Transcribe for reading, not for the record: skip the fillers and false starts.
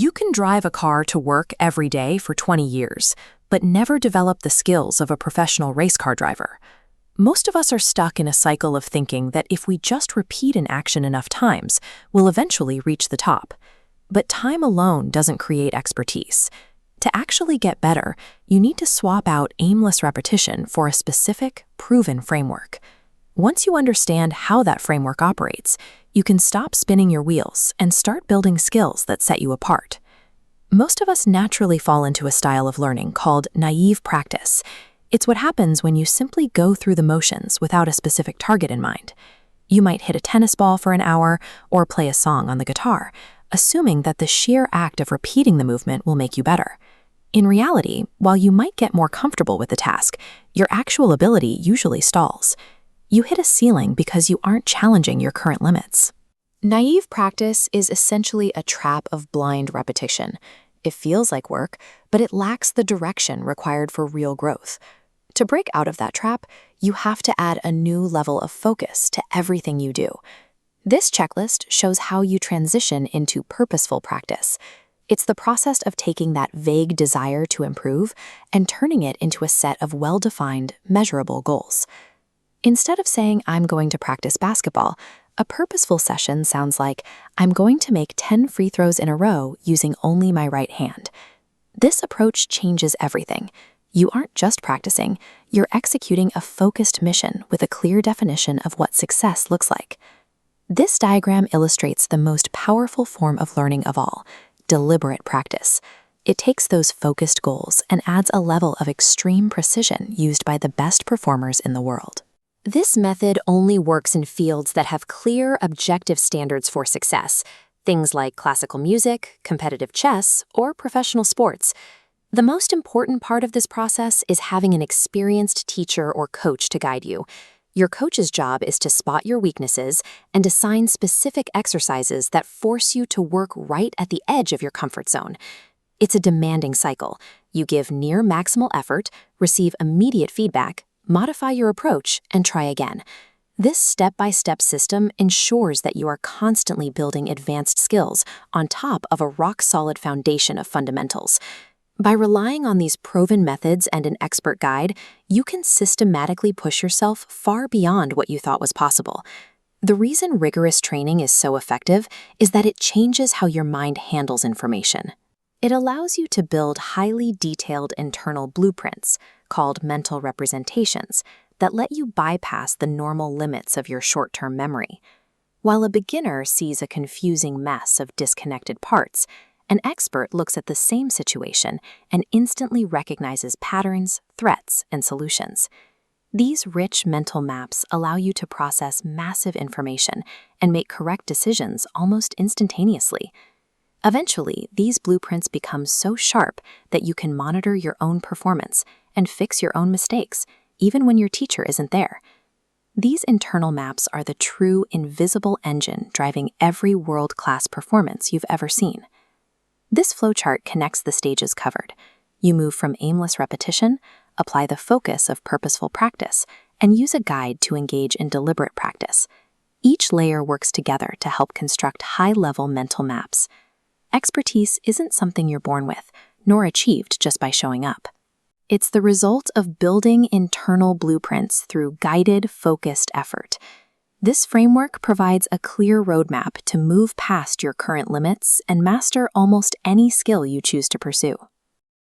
You can drive a car to work every day for 20 years, but never develop the skills of a professional race car driver. Most of us are stuck in a cycle of thinking that if we just repeat an action enough times, we'll eventually reach the top. But time alone doesn't create expertise. To actually get better, you need to swap out aimless repetition for a specific, proven framework. Once you understand how that framework operates, you can stop spinning your wheels and start building skills that set you apart. Most of us naturally fall into a style of learning called naive practice. It's what happens when you simply go through the motions without a specific target in mind. You might hit a tennis ball for an hour or play a song on the guitar, assuming that the sheer act of repeating the movement will make you better. In reality, while you might get more comfortable with the task, your actual ability usually stalls. You hit a ceiling because you aren't challenging your current limits. Naive practice is essentially a trap of blind repetition. It feels like work, but it lacks the direction required for real growth. To break out of that trap, you have to add a new level of focus to everything you do. This checklist shows how you transition into purposeful practice. It's the process of taking that vague desire to improve and turning it into a set of well-defined, measurable goals. Instead of saying, "I'm going to practice basketball," a purposeful session sounds like, "I'm going to make 10 free throws in a row using only my right hand." This approach changes everything. You aren't just practicing, you're executing a focused mission with a clear definition of what success looks like. This diagram illustrates the most powerful form of learning of all, deliberate practice. It takes those focused goals and adds a level of extreme precision used by the best performers in the world. This method only works in fields that have clear, objective standards for success, things like classical music, competitive chess, or professional sports. The most important part of this process is having an experienced teacher or coach to guide you. Your coach's job is to spot your weaknesses and assign specific exercises that force you to work right at the edge of your comfort zone. It's a demanding cycle. You give near maximal effort, receive immediate feedback, modify your approach, and try again. This step-by-step system ensures that you are constantly building advanced skills on top of a rock-solid foundation of fundamentals. By relying on these proven methods and an expert guide, you can systematically push yourself far beyond what you thought was possible. The reason rigorous training is so effective is that it changes how your mind handles information. It allows you to build highly detailed internal blueprints, called mental representations, that let you bypass the normal limits of your short-term memory. While a beginner sees a confusing mess of disconnected parts, an expert looks at the same situation and instantly recognizes patterns, threats, and solutions. These rich mental maps allow you to process massive information and make correct decisions almost instantaneously. Eventually, these blueprints become so sharp that you can monitor your own performance and fix your own mistakes, even when your teacher isn't there. These internal maps are the true invisible engine driving every world-class performance you've ever seen. This flowchart connects the stages covered. You move from aimless repetition, apply the focus of purposeful practice, and use a guide to engage in deliberate practice. Each layer works together to help construct high-level mental maps. Expertise isn't something you're born with, nor achieved just by showing up. It's the result of building internal blueprints through guided, focused effort. This framework provides a clear roadmap to move past your current limits and master almost any skill you choose to pursue.